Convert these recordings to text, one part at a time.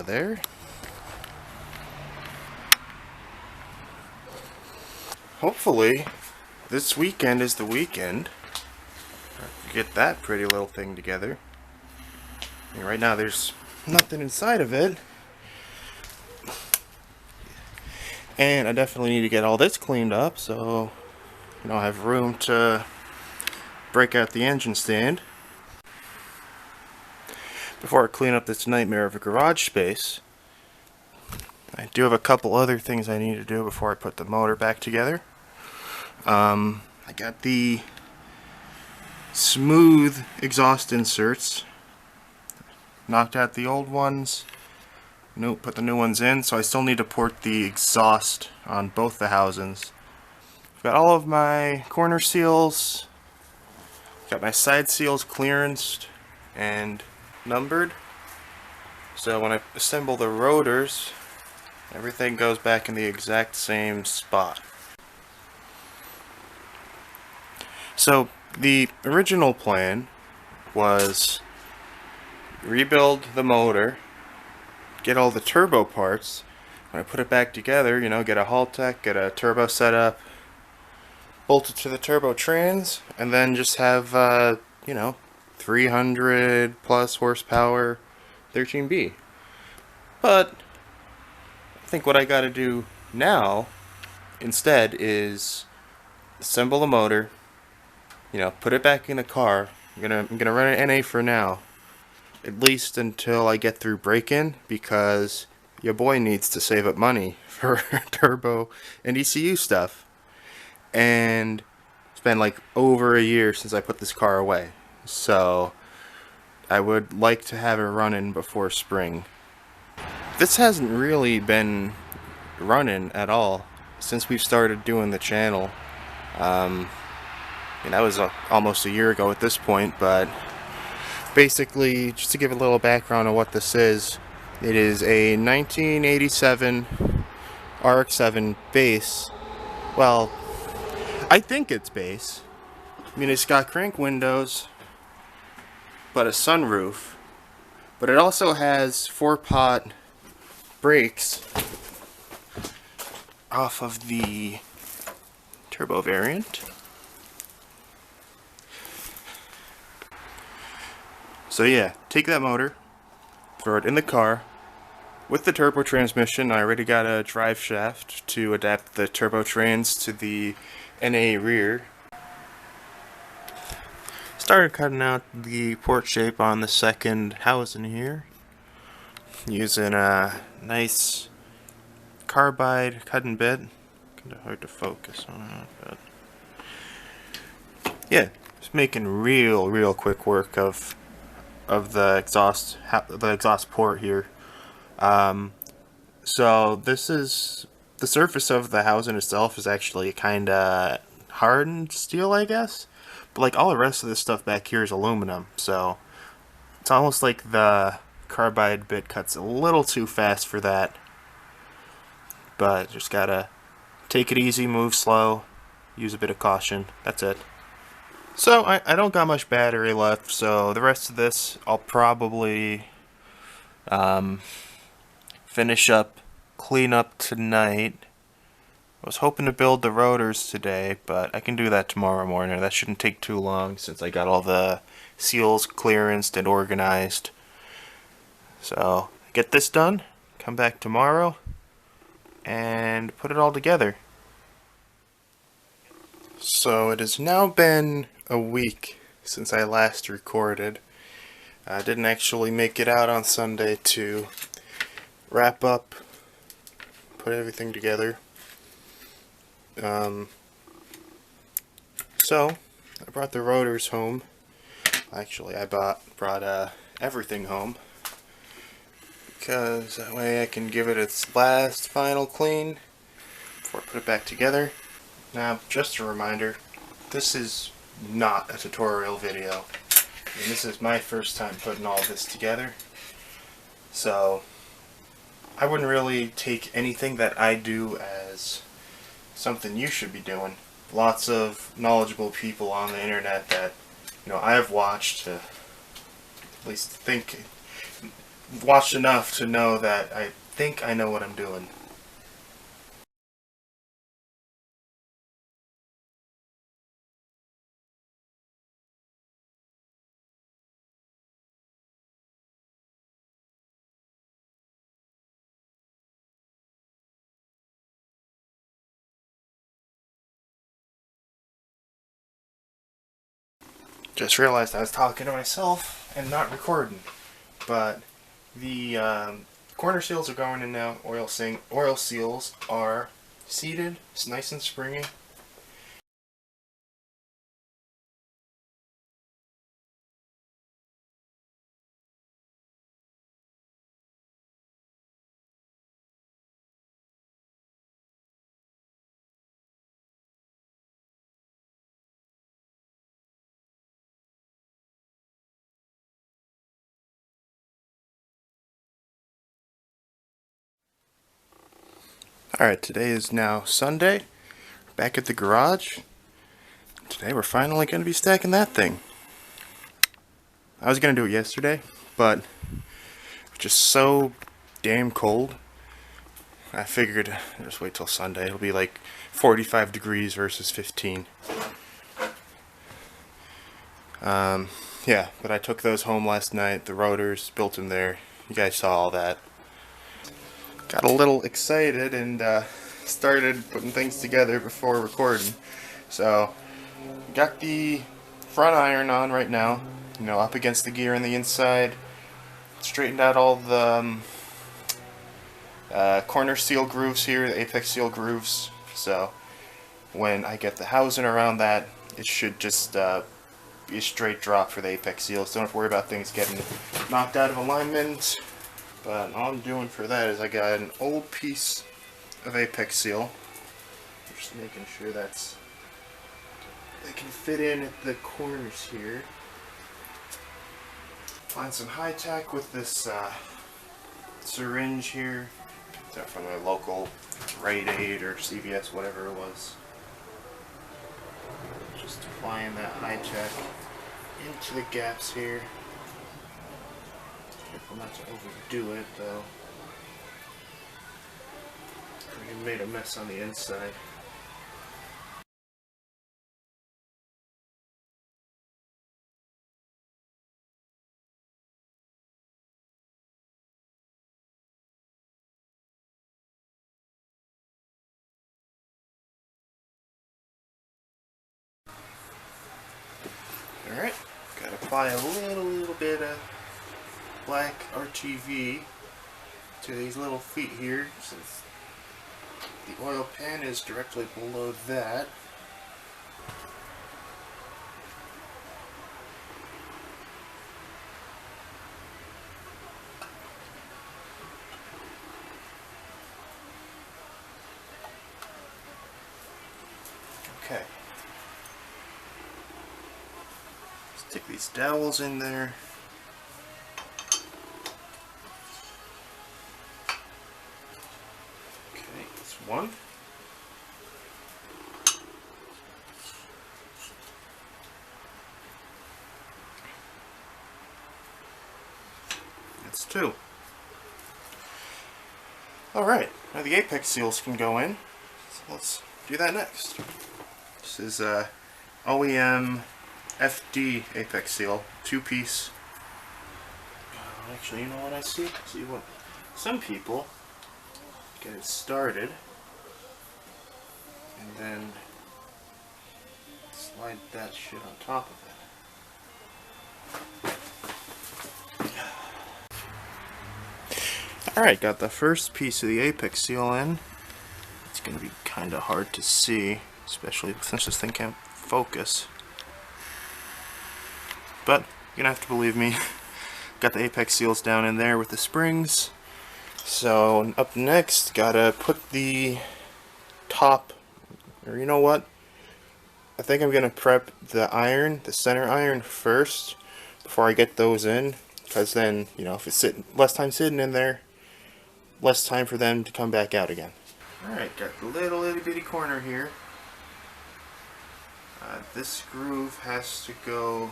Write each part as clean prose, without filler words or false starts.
of there. Hopefully, this weekend is the weekend. Get that pretty little thing together. I mean, right now there's nothing inside of it. And I definitely need to get all this cleaned up so I have room to break out the engine stand. Before I clean up this nightmare of a garage space, I do have a couple other things I need to do before I put the motor back together. I got the smooth exhaust inserts. Knocked out the old ones. Put the new ones in, so I still need to port the exhaust on both the housings. I've got all of my corner seals. Got my side seals clearanced and numbered. So when I assemble the rotors, everything goes back in the exact same spot. So the original plan was rebuild the motor, get all the turbo parts. When I put it back together, get a Haltech, get a turbo setup, bolt it to the turbo trans, and then just have 300 plus horsepower 13B. But I think what I gotta do now instead is assemble the motor, put it back in the car. I'm gonna run an NA for now, at least until I get through break-in, because your boy needs to save up money for turbo and ECU stuff. And it's been like over a year since I put this car away, so I would like to have it running before spring. This hasn't really been running at all since we've started doing the channel. That was almost a year ago at this point, but basically, just to give a little background on what this is, it is a 1987 RX-7 base. Well, I think it's base. It's got crank windows, but a sunroof. But it also has 4-pot brakes off of the turbo variant. So yeah, take that motor, throw it in the car. With the turbo transmission, I already got a drive shaft to adapt the turbo trans to the NA rear. Started cutting out the port shape on the second housing here, using a nice carbide cutting bit. Kind of hard to focus on it, but yeah, just making real quick work of the exhaust port here. So this is the surface of the housing itself is actually kinda hardened steel, I guess, but like all the rest of this stuff back here is aluminum, so it's almost like the carbide bit cuts a little too fast for that. But just gotta take it easy, move slow, use a bit of caution. That's it. So I don't got much battery left, so the rest of this I'll probably finish up, clean up tonight. I was hoping to build the rotors today, but I can do that tomorrow morning. That shouldn't take too long since I got all the seals clearanced and organized. So get this done, come back tomorrow, and put it all together. So it has now been a week since I last recorded. I didn't actually make it out on Sunday to wrap up, put everything together. So I brought the rotors home. Actually, I brought everything home, because that way I can give it its last final clean before I put it back together. Now, just a reminder, this is not a tutorial video. This is my first time putting all this together, so I wouldn't really take anything that I do as something you should be doing. Lots of knowledgeable people on the internet that I have watched to at least think watched enough to know that I think I know what I'm doing. Just realized I was talking to myself and not recording. But the corner seals are going in now. Oil seals are seated. It's nice and springy. Alright, today is now Sunday. Back at the garage. Today we're finally going to be stacking that thing. I was going to do it yesterday, but it was just so damn cold. I figured just wait till Sunday. It'll be like 45 degrees versus 15. Yeah, but I took those home last night. The rotors built them there. You guys saw all that. Got a little excited and started putting things together before recording. So, got the front iron on right now. You know, up against the gear on the inside. Straightened out all the corner seal grooves here, the apex seal grooves. So, when I get the housing around that, it should just be a straight drop for the apex seals. Don't have to worry about things getting knocked out of alignment. But all I'm doing for that is I got an old piece of apex seal. Just making sure they can fit in at the corners here. Find some high tack with this syringe here. Picked up from a local Rite Aid or CVS, whatever it was. Just applying that high tack into the gaps here. Careful not to overdo it though. We made a mess on the inside. Alright, gotta apply a little bit of black RTV to these little feet here, since the oil pan is directly below that. Okay. Stick these dowels in there. Okay, that's one. That's two. Alright, now the apex seals can go in. So let's do that next. This is OEM FD apex seal, 2-piece. Actually, you know what I see? See what some people get it started and then slide that shit on top of it. Alright, got the first piece of the apex seal in. It's going to be kind of hard to see, especially since this thing can't focus. But you're going to have to believe me. Got the apex seals down in there with the springs. So up next, gotta put the top, or you know what? I think I'm going to prep the iron, the center iron first, before I get those in. Because then, you know, if it's less time sitting in there, less time for them to come back out again. Alright, got the little itty bitty corner here. This groove has to go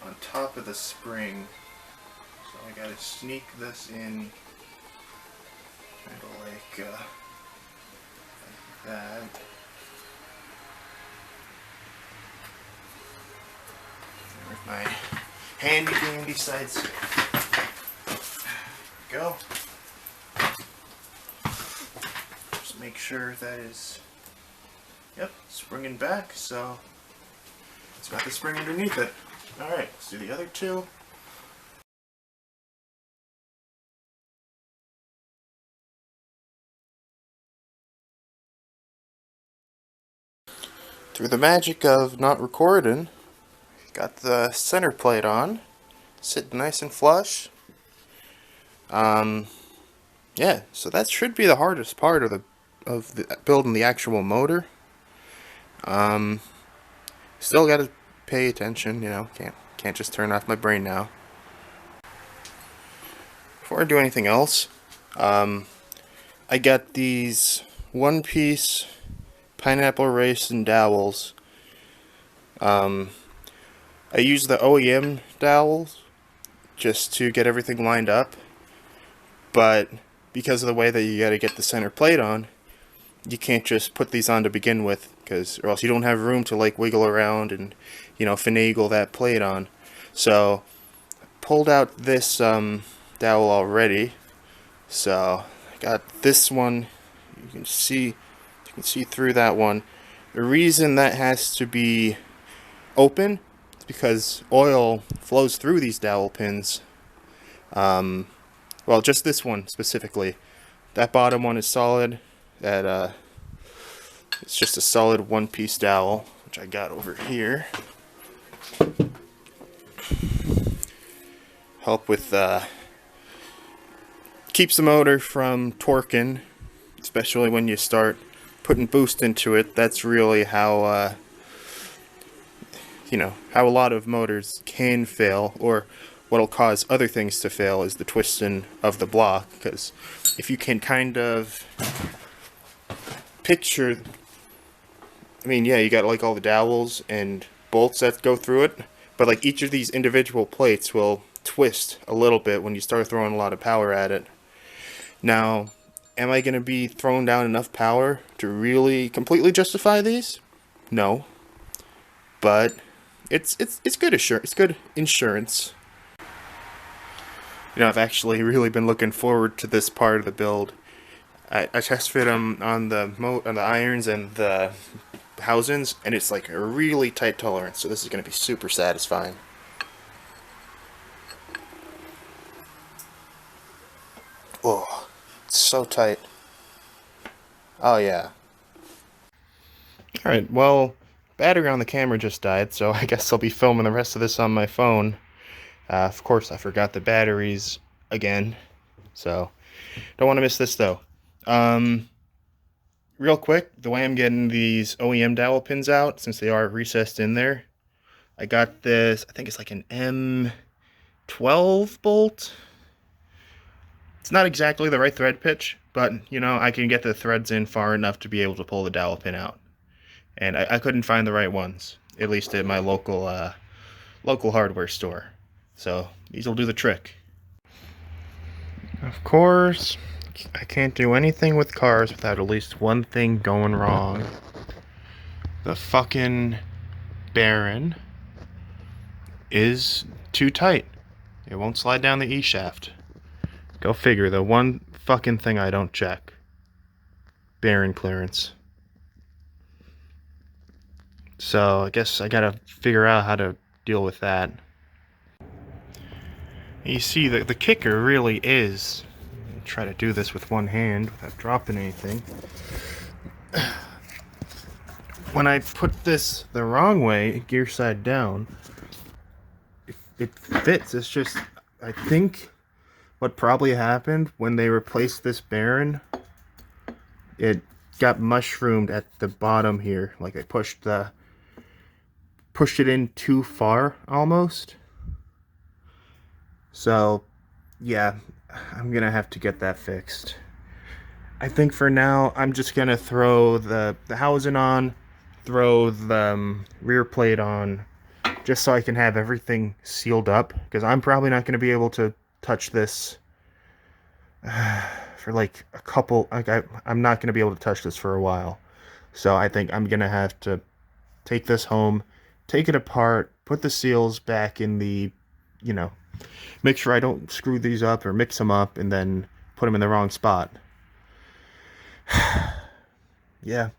on top of the spring. So I gotta sneak this in kind of like that. With my handy dandy side saw. Go. Just make sure that is, yep, springing back, so it's got the spring underneath it. Alright, let's do the other two. Through the magic of not recording, got the center plate on, sitting nice and flush. Yeah, so that should be the hardest part of the building the actual motor. Still got to pay attention, you know. Can't just turn off my brain now. Before I do anything else, I got these one-piece pineapple raisin dowels. I use the OEM dowels just to get everything lined up, but because of the way that you got to get the center plate on, you can't just put these on to begin with, or else you don't have room to like wiggle around and, you know, finagle that plate on. So pulled out this dowel already, so I got this one. You can see through that one. The reason that has to be open is because oil flows through these dowel pins. Well, just this one specifically. That bottom one is solid. That it's just a solid one-piece dowel, which I got over here. Help with keeps the motor from torquing, especially when you start putting boost into it. That's really how you know, how a lot of motors can fail, or what'll cause other things to fail is the twisting of the block. Because if you can kind of picture, I mean, yeah, you got like all the dowels and bolts that go through it, but like each of these individual plates will twist a little bit when you start throwing a lot of power at it. Now, am I going to be throwing down enough power to really completely justify these? No. But it's good assurance. It's good insurance. You know, I've actually really been looking forward to this part of the build. I test fit them on the irons and the housings, and it's like a really tight tolerance. So this is going to be super satisfying. Oh, it's so tight. Oh yeah. Alright, well, battery on the camera just died, so I guess I'll be filming the rest of this on my phone. Of course, I forgot the batteries again, so don't want to miss this though. Real quick, the way I'm getting these OEM dowel pins out, since they are recessed in there, I got this, I think it's like an M12 bolt. It's not exactly the right thread pitch, but, you know, I can get the threads in far enough to be able to pull the dowel pin out. And I couldn't find the right ones, at least at my local hardware store. So these will do the trick. Of course, I can't do anything with cars without at least one thing going wrong. The fucking bearing is too tight. It won't slide down the E-shaft. Go figure, the one fucking thing I don't check. Bearing clearance. So I guess I gotta figure out how to deal with that. You see, the kicker really is, try to do this with one hand without dropping anything. When I put this the wrong way, gear side down, it fits. It's just, I think what probably happened when they replaced this bearing, it got mushroomed at the bottom here. Like I pushed it in too far almost. So yeah, I'm gonna have to get that fixed. I think for now I'm just gonna throw the housing on, throw the rear plate on, just so I can have everything sealed up, because I'm probably not gonna be able to touch this for like a couple. Like I'm not going to be able to touch this for a while. So I think I'm going to have to take this home, take it apart, put the seals back in the, you know, make sure I don't screw these up or mix them up and then put them in the wrong spot. Yeah,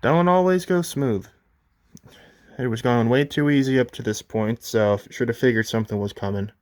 don't always go smooth. It was going way too easy up to this point, so should have figured something was coming.